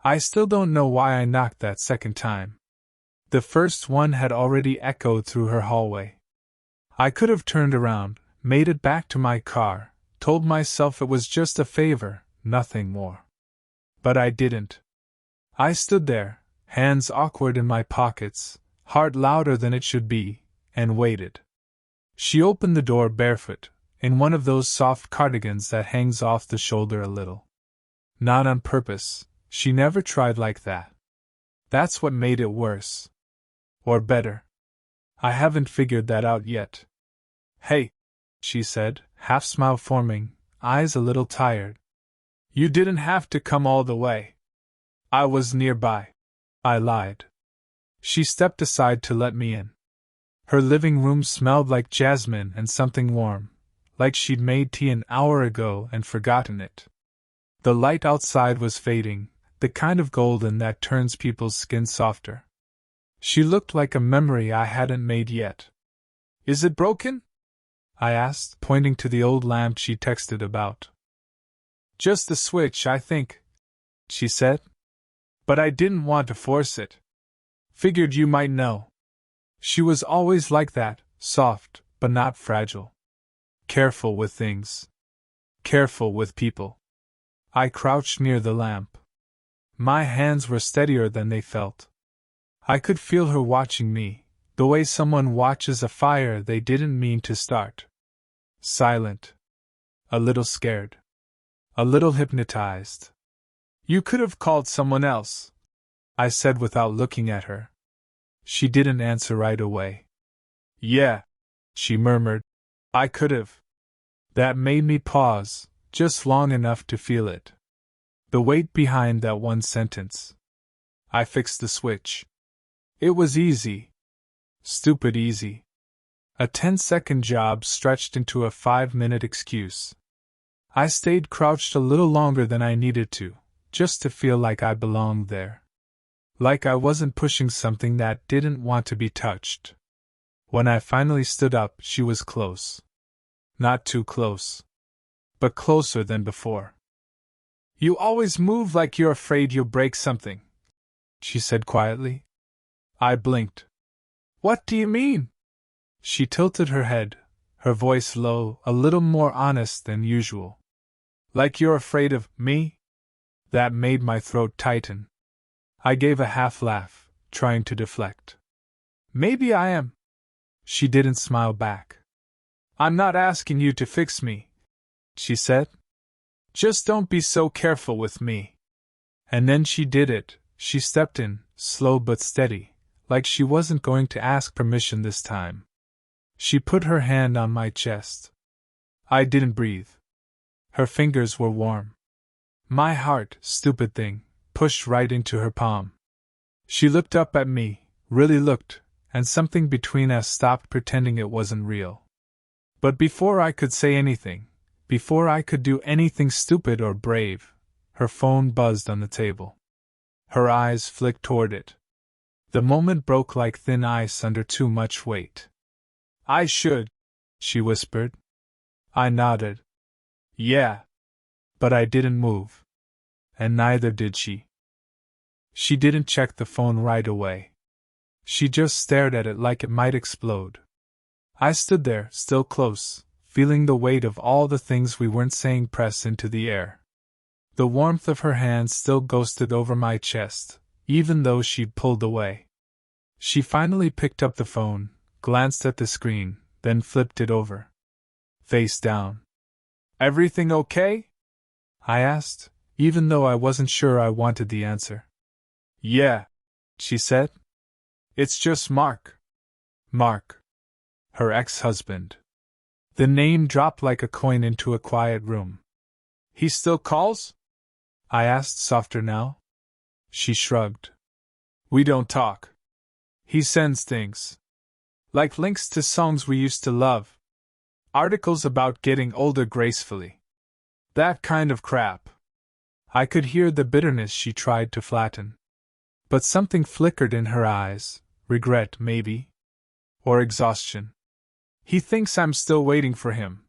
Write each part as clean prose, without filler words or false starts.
I still don't know why I knocked that second time. The first one had already echoed through her hallway. I could have turned around, made it back to my car, told myself it was just a favor, nothing more. But I didn't. I stood there, hands awkward in my pockets, heart louder than it should be, and waited. She opened the door barefoot, in one of those soft cardigans that hangs off the shoulder a little. Not on purpose, she never tried like that. That's what made it worse. Or better. I haven't figured that out yet. Hey, she said, half smile forming, eyes a little tired. You didn't have to come all the way. I was nearby. I lied. She stepped aside to let me in. Her living room smelled like jasmine and something warm, like she'd made tea an hour ago and forgotten it. The light outside was fading, the kind of golden that turns people's skin softer. She looked like a memory I hadn't made yet. Is it broken? I asked, pointing to the old lamp she texted about. Just the switch, I think, she said. But I didn't want to force it. Figured you might know. She was always like that, soft, but not fragile. Careful with things. Careful with people. I crouched near the lamp. My hands were steadier than they felt. I could feel her watching me, the way someone watches a fire they didn't mean to start. Silent. A little scared. A little hypnotized. You could have called someone else, I said without looking at her. She didn't answer right away. Yeah, she murmured. I could have. That made me pause, just long enough to feel it. The weight behind that one sentence. I fixed the switch. It was easy. Stupid easy. A 10-second job stretched into a 5-minute excuse. I stayed crouched a little longer than I needed to, just to feel like I belonged there. Like I wasn't pushing something that didn't want to be touched. When I finally stood up, she was close. Not too close. But closer than before. You always move like you're afraid you'll break something, she said quietly. I blinked. What do you mean? She tilted her head, her voice low, a little more honest than usual. Like you're afraid of me? That made my throat tighten. I gave a half laugh, trying to deflect. Maybe I am. She didn't smile back. I'm not asking you to fix me, she said. Just don't be so careful with me. And then she did it. She stepped in, slow but steady, like she wasn't going to ask permission this time. She put her hand on my chest. I didn't breathe. Her fingers were warm. My heart, stupid thing, pushed right into her palm. She looked up at me, really looked, and something between us stopped pretending it wasn't real. But before I could say anything, before I could do anything stupid or brave, her phone buzzed on the table. Her eyes flicked toward it. The moment broke like thin ice under too much weight. I should, she whispered. I nodded. Yeah. But I didn't move. And neither did she. She didn't check the phone right away. She just stared at it like it might explode. I stood there, still close, feeling the weight of all the things we weren't saying press into the air. The warmth of her hand still ghosted over my chest, even though she'd pulled away. She finally picked up the phone, glanced at the screen, then flipped it over. Face down. Everything okay? I asked, even though I wasn't sure I wanted the answer. Yeah, she said. It's just Mark. Mark. Her ex-husband. The name dropped like a coin into a quiet room. He still calls? I asked, softer now. She shrugged. We don't talk. He sends things. Like links to songs we used to love. Articles about getting older gracefully. That kind of crap. I could hear the bitterness she tried to flatten. But something flickered in her eyes, regret maybe. Or exhaustion. He thinks I'm still waiting for him,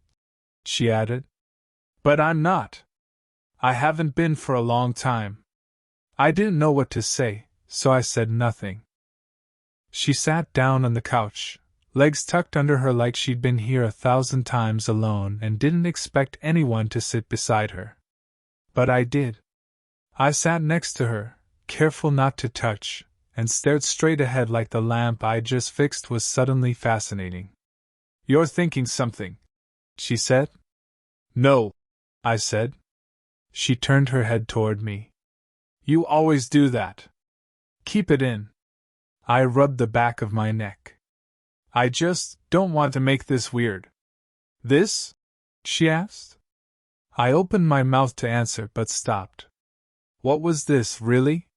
she added. But I'm not. I haven't been for a long time. I didn't know what to say, so I said nothing. She sat down on the couch, legs tucked under her like she'd been here 1,000 times alone and didn't expect anyone to sit beside her. But I did. I sat next to her, careful not to touch, and stared straight ahead like the lamp I'd just fixed was suddenly fascinating. "You're thinking something," she said. "No," I said. She turned her head toward me. "You always do that. Keep it in." I rubbed the back of my neck. "I just don't want to make this weird." "This?" she asked. I opened my mouth to answer but stopped. What was this, really?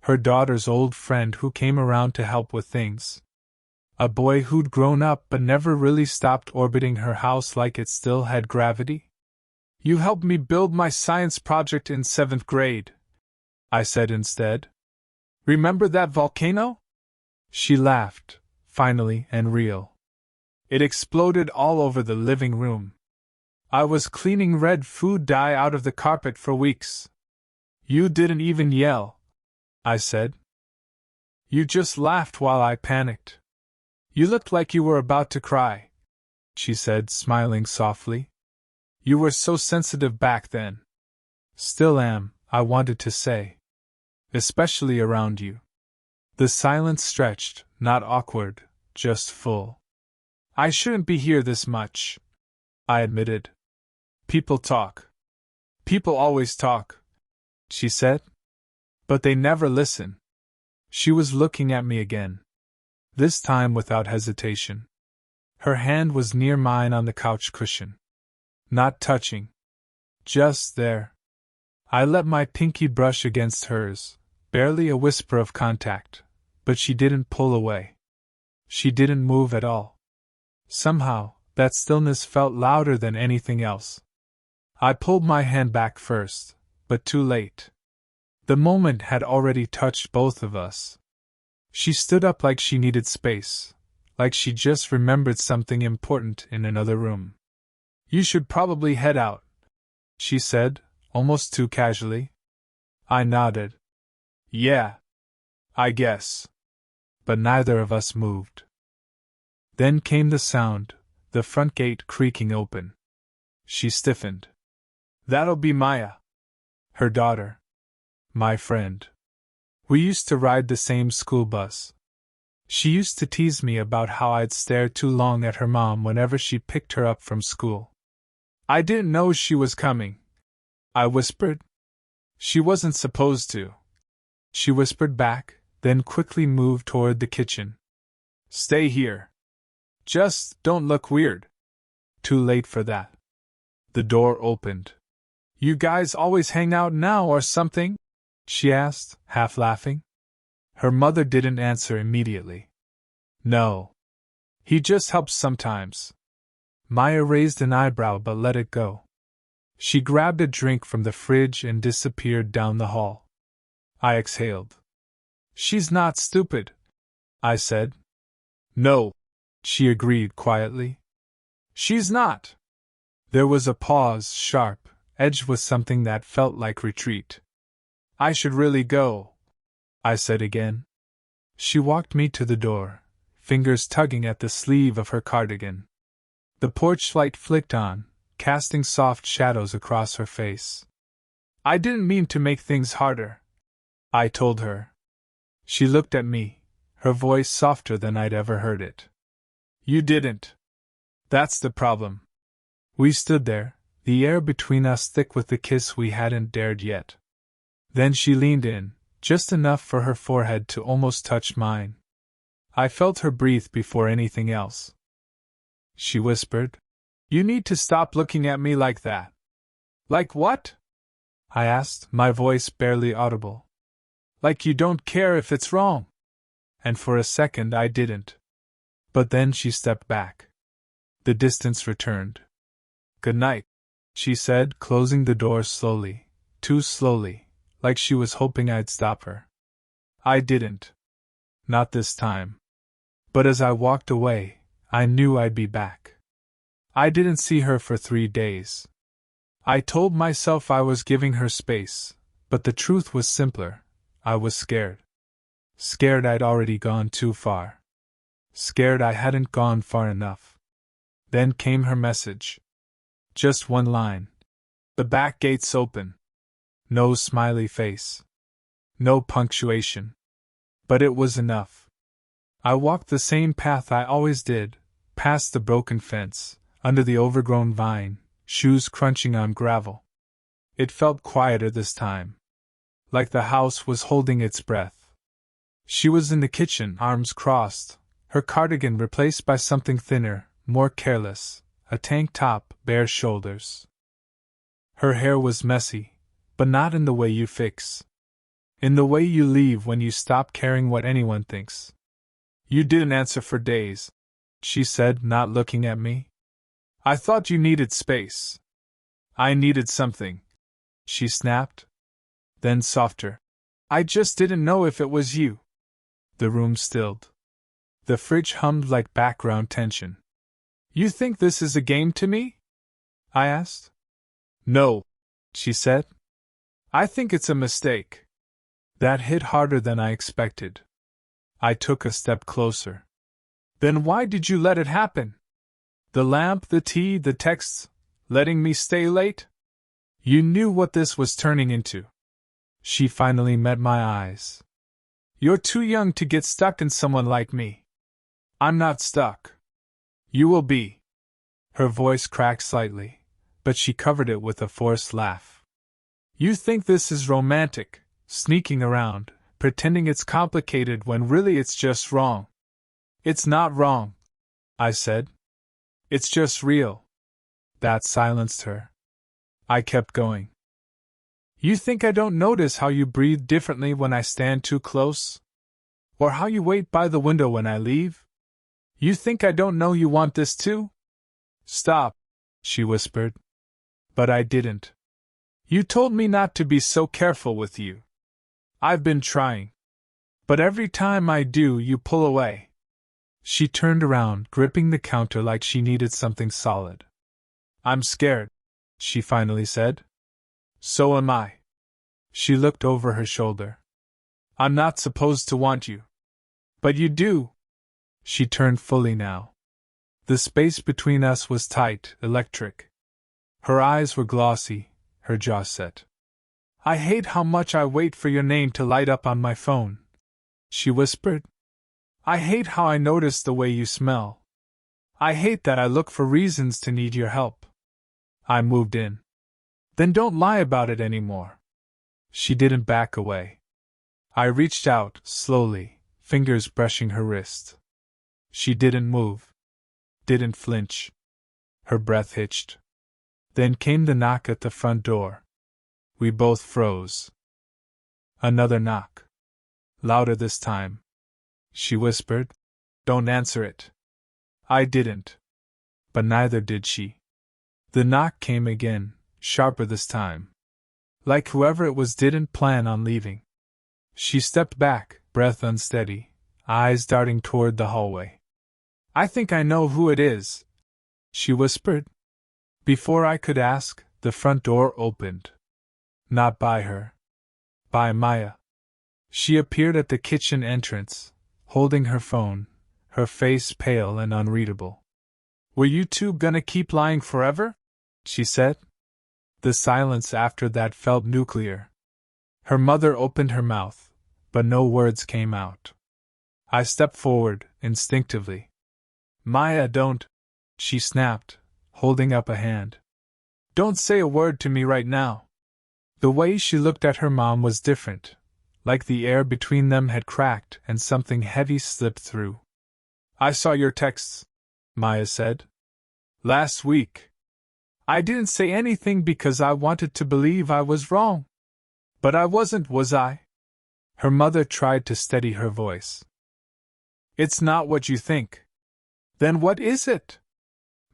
Her daughter's old friend who came around to help with things. A boy who'd grown up but never really stopped orbiting her house like it still had gravity? "You helped me build my science project in 7th grade," I said instead. "Remember that volcano?" She laughed, finally and real. "It exploded all over the living room. I was cleaning red food dye out of the carpet for weeks." "You didn't even yell," I said. "You just laughed while I panicked. You looked like you were about to cry," she said, smiling softly. "You were so sensitive back then." "Still am," I wanted to say. "Especially around you." The silence stretched, not awkward, just full. "I shouldn't be here this much," I admitted. "People talk. People always talk," she said. "But they never listen." She was looking at me again. This time without hesitation. Her hand was near mine on the couch cushion. Not touching. Just there. I let my pinky brush against hers, barely a whisper of contact, but she didn't pull away. She didn't move at all. Somehow, that stillness felt louder than anything else. I pulled my hand back first, but too late. The moment had already touched both of us. She stood up like she needed space, like she just remembered something important in another room. "You should probably head out," she said, almost too casually. I nodded. "Yeah, I guess." But neither of us moved. Then came the sound, the front gate creaking open. She stiffened. "That'll be Maya." Her daughter. My friend. We used to ride the same school bus. She used to tease me about how I'd stare too long at her mom whenever she picked her up from school. "I didn't know she was coming," I whispered. "She wasn't supposed to," she whispered back, then quickly moved toward the kitchen. "Stay here. Just don't look weird." Too late for that. The door opened. "You guys always hang out now or something?" she asked, half laughing. Her mother didn't answer immediately. "No. He just helps sometimes." Maya raised an eyebrow but let it go. She grabbed a drink from the fridge and disappeared down the hall. I exhaled. "She's not stupid," I said. "No," she agreed quietly. "She's not." There was a pause, sharp, edged with something that felt like retreat. "I should really go," I said again. She walked me to the door, fingers tugging at the sleeve of her cardigan. The porch light flicked on, casting soft shadows across her face. "I didn't mean to make things harder," I told her. She looked at me, her voice softer than I'd ever heard it. "You didn't. That's the problem." We stood there, the air between us thick with the kiss we hadn't dared yet. Then she leaned in, just enough for her forehead to almost touch mine. I felt her breathe before anything else. She whispered, "You need to stop looking at me like that." "Like what?" I asked, my voice barely audible. "Like you don't care if it's wrong." And for a second I didn't. But then she stepped back. The distance returned. "Good night," she said, closing the door slowly, too slowly, like she was hoping I'd stop her. I didn't. Not this time. But as I walked away, I knew I'd be back. I didn't see her for 3 days. I told myself I was giving her space, but the truth was simpler. I was scared. Scared I'd already gone too far. Scared I hadn't gone far enough. Then came her message. Just one line. The back gate's open. No smiley face. No punctuation. But it was enough. I walked the same path I always did, past the broken fence, under the overgrown vine, shoes crunching on gravel. It felt quieter this time. Like the house was holding its breath. She was in the kitchen, arms crossed, her cardigan replaced by something thinner, more careless, a tank top, bare shoulders. Her hair was messy, but not in the way you fix. In the way you leave when you stop caring what anyone thinks. You didn't answer for days, she said, not looking at me. I thought you needed space. I needed something, she snapped. Then softer. I just didn't know if it was you. The room stilled. The fridge hummed like background tension. You think this is a game to me? I asked. No, she said. I think it's a mistake. That hit harder than I expected. I took a step closer. Then why did you let it happen? The lamp, the tea, the texts, letting me stay late? You knew what this was turning into. She finally met my eyes. You're too young to get stuck in someone like me. I'm not stuck. You will be. Her voice cracked slightly, but she covered it with a forced laugh. You think this is romantic, sneaking around, pretending it's complicated when really it's just wrong. It's not wrong, I said. It's just real. That silenced her. I kept going. You think I don't notice how you breathe differently when I stand too close? Or how you wait by the window when I leave? You think I don't know you want this too? Stop, she whispered. But I didn't. You told me not to be so careful with you. I've been trying. But every time I do, you pull away. She turned around, gripping the counter like she needed something solid. I'm scared, she finally said. So am I. She looked over her shoulder. I'm not supposed to want you. But you do. She turned fully now. The space between us was tight, electric. Her eyes were glossy, her jaw set. I hate how much I wait for your name to light up on my phone, she whispered. I hate how I notice the way you smell. I hate that I look for reasons to need your help. I moved in. Then don't lie about it anymore. She didn't back away. I reached out, slowly, fingers brushing her wrist. She didn't move. Didn't flinch. Her breath hitched. Then came the knock at the front door. We both froze. Another knock. Louder this time. She whispered, Don't answer it. I didn't. But neither did she. The knock came again, sharper this time. Like whoever it was didn't plan on leaving. She stepped back, breath unsteady, eyes darting toward the hallway. I think I know who it is, she whispered. Before I could ask, the front door opened. Not by her. By Maya. She appeared at the kitchen entrance, holding her phone, her face pale and unreadable. Were you two gonna keep lying forever? She said. The silence after that felt nuclear. Her mother opened her mouth, but no words came out. I stepped forward, instinctively. Maya, don't, she snapped, holding up a hand. Don't say a word to me right now. The way she looked at her mom was different, like the air between them had cracked and something heavy slipped through. I saw your texts, Maya said. Last week. I didn't say anything because I wanted to believe I was wrong. But I wasn't, was I? Her mother tried to steady her voice. It's not what you think. Then what is it?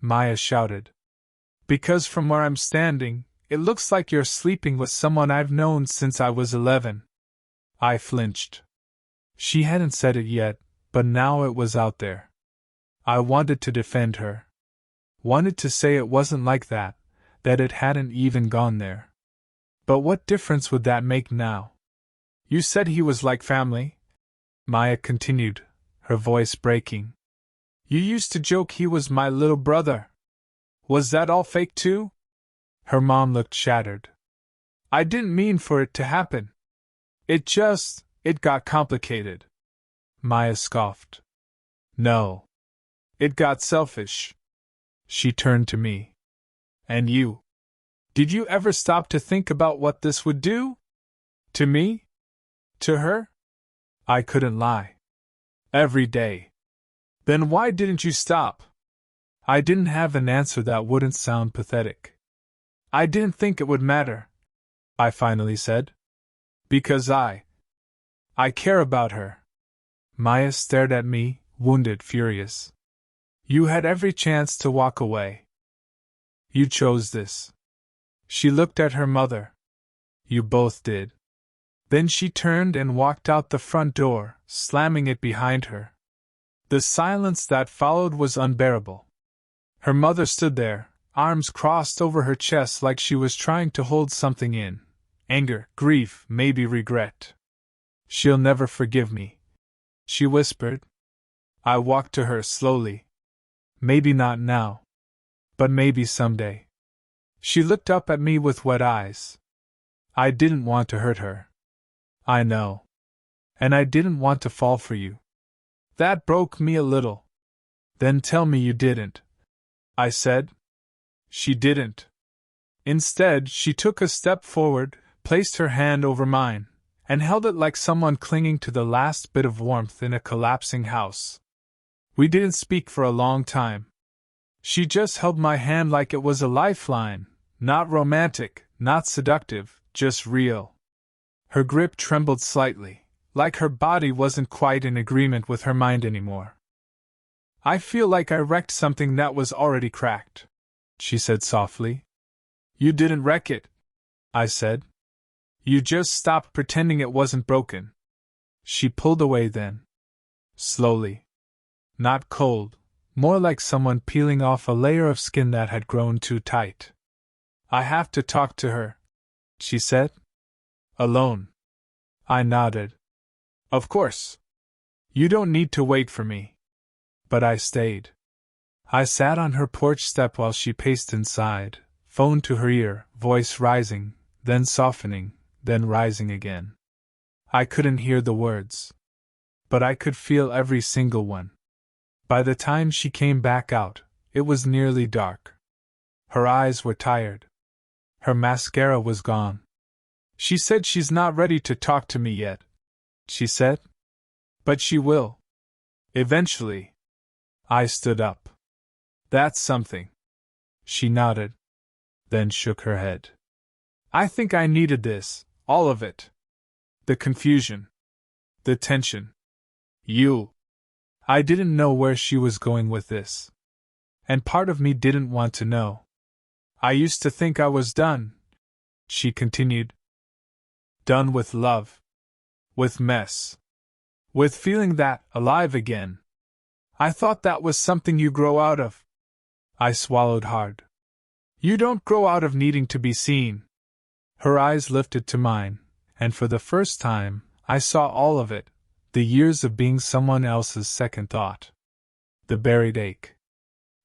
Maya shouted. Because from where I'm standing, it looks like you're sleeping with someone I've known since I was 11. I flinched. She hadn't said it yet, but now it was out there. I wanted to defend her. Wanted to say it wasn't like that, that it hadn't even gone there. But what difference would that make now? You said he was like family? Maya continued, her voice breaking. You used to joke he was my little brother. Was that all fake too? Her mom looked shattered. I didn't mean for it to happen. It got complicated. Maya scoffed. No. It got selfish. She turned to me. And you? Did you ever stop to think about what this would do? To me? To her? I couldn't lie. Every day. Then why didn't you stop? I didn't have an answer that wouldn't sound pathetic. I didn't think it would matter, I finally said. Because I care about her. Maya stared at me, wounded, furious. You had every chance to walk away. You chose this. She looked at her mother. You both did. Then she turned and walked out the front door, slamming it behind her. The silence that followed was unbearable. Her mother stood there, arms crossed over her chest like she was trying to hold something in. Anger, grief, maybe regret. She'll never forgive me, she whispered. I walked to her slowly. Maybe not now. But maybe someday. She looked up at me with wet eyes. I didn't want to hurt her. I know. And I didn't want to fall for you. That broke me a little. Then tell me you didn't, I said. She didn't. Instead, she took a step forward, placed her hand over mine, and held it like someone clinging to the last bit of warmth in a collapsing house. We didn't speak for a long time. She just held my hand like it was a lifeline, not romantic, not seductive, just real. Her grip trembled slightly, like her body wasn't quite in agreement with her mind anymore. I feel like I wrecked something that was already cracked, she said softly. You didn't wreck it, I said. You just stopped pretending it wasn't broken. She pulled away then. Slowly. Not cold, more like someone peeling off a layer of skin that had grown too tight. I have to talk to her, she said. Alone. I nodded. Of course. You don't need to wait for me. But I stayed. I sat on her porch step while she paced inside, phone to her ear, voice rising, then softening, then rising again. I couldn't hear the words. But I could feel every single one. By the time she came back out, it was nearly dark. Her eyes were tired. Her mascara was gone. She said she's not ready to talk to me yet, she said. But she will. Eventually. I stood up. That's something. She nodded, then shook her head. I think I needed this, all of it. The confusion. The tension. You. I didn't know where she was going with this. And part of me didn't want to know. I used to think I was done, she continued. Done with love. With mess. With feeling that, alive again. I thought that was something you grow out of. I swallowed hard. You don't grow out of needing to be seen. Her eyes lifted to mine, and for the first time, I saw all of it, the years of being someone else's second thought. The buried ache.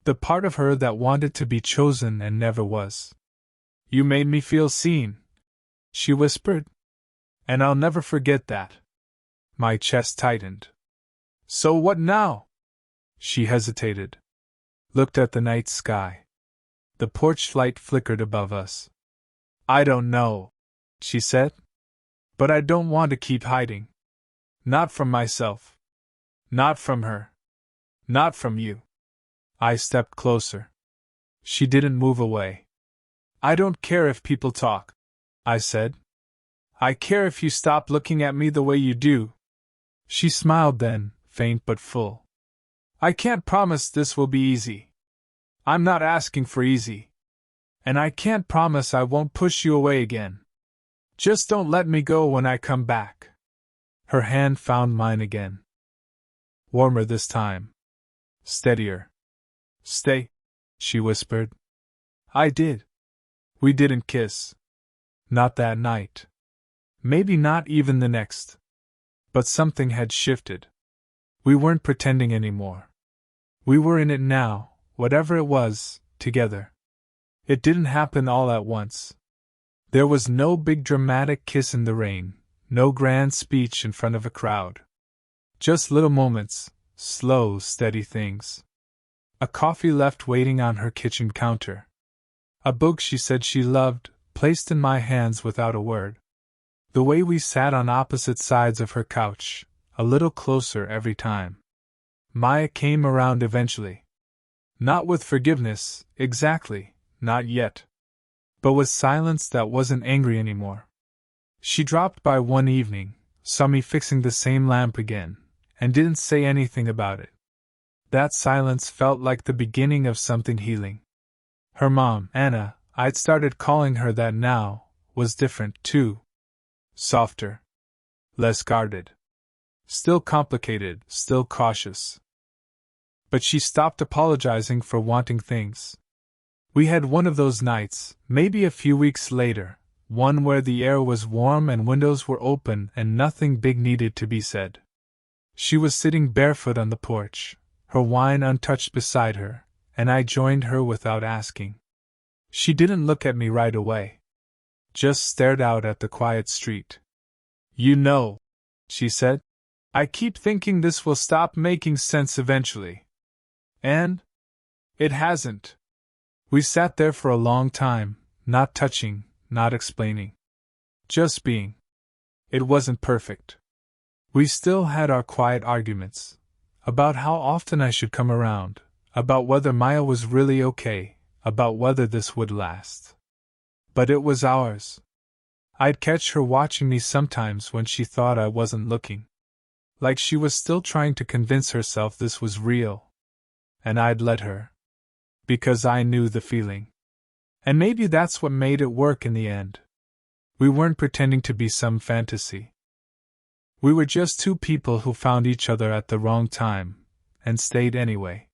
The part of her that wanted to be chosen and never was. You made me feel seen, she whispered. And I'll never forget that. My chest tightened. So what now? She hesitated. Looked at the night sky. The porch light flickered above us. I don't know, she said. But I don't want to keep hiding. Not from myself. Not from her. Not from you. I stepped closer. She didn't move away. I don't care if people talk, I said. I care if you stop looking at me the way you do. She smiled then, faint but full. I can't promise this will be easy. I'm not asking for easy. And I can't promise I won't push you away again. Just don't let me go when I come back. Her hand found mine again. Warmer this time. Steadier. Stay, she whispered. I did. We didn't kiss. Not that night. Maybe not even the next. But something had shifted. We weren't pretending anymore. We were in it now, whatever it was, together. It didn't happen all at once. There was no big dramatic kiss in the rain, no grand speech in front of a crowd. Just little moments, slow, steady things. A coffee left waiting on her kitchen counter. A book she said she loved, placed in my hands without a word. The way we sat on opposite sides of her couch, a little closer every time. Maya came around eventually. Not with forgiveness, exactly, not yet. But with silence that wasn't angry anymore. She dropped by one evening, saw me fixing the same lamp again, and didn't say anything about it. That silence felt like the beginning of something healing. Her mom, Anna, I'd started calling her that now, was different too. Softer. Less guarded. Still complicated, still cautious. But she stopped apologizing for wanting things. We had one of those nights, maybe a few weeks later, one where the air was warm and windows were open and nothing big needed to be said. She was sitting barefoot on the porch, her wine untouched beside her, and I joined her without asking. She didn't look at me right away. Just stared out at the quiet street. You know, she said, I keep thinking this will stop making sense eventually. And it hasn't. We sat there for a long time, not touching, not explaining. Just being. It wasn't perfect. We still had our quiet arguments. About how often I should come around, about whether Maya was really okay, about whether this would last. But it was ours. I'd catch her watching me sometimes when she thought I wasn't looking. Like she was still trying to convince herself this was real. And I'd let her. Because I knew the feeling. And maybe that's what made it work in the end. We weren't pretending to be some fantasy. We were just two people who found each other at the wrong time, and stayed anyway.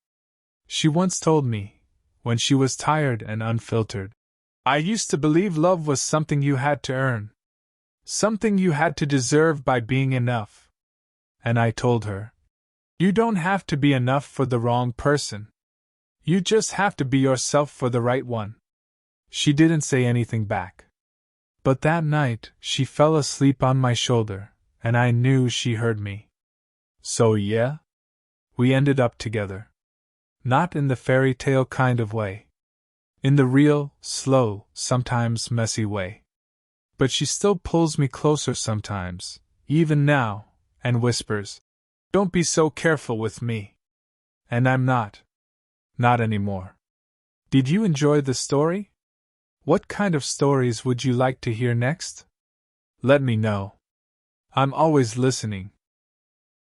She once told me, when she was tired and unfiltered, I used to believe love was something you had to earn. Something you had to deserve by being enough. And I told her, you don't have to be enough for the wrong person. You just have to be yourself for the right one. She didn't say anything back. But that night, she fell asleep on my shoulder, and I knew she heard me. So yeah? We ended up together. Not in the fairy tale kind of way. In the real, slow, sometimes messy way. But she still pulls me closer sometimes, even now, and whispers, don't be so careful with me. And I'm not. Not anymore. Did you enjoy the story? What kind of stories would you like to hear next? Let me know. I'm always listening.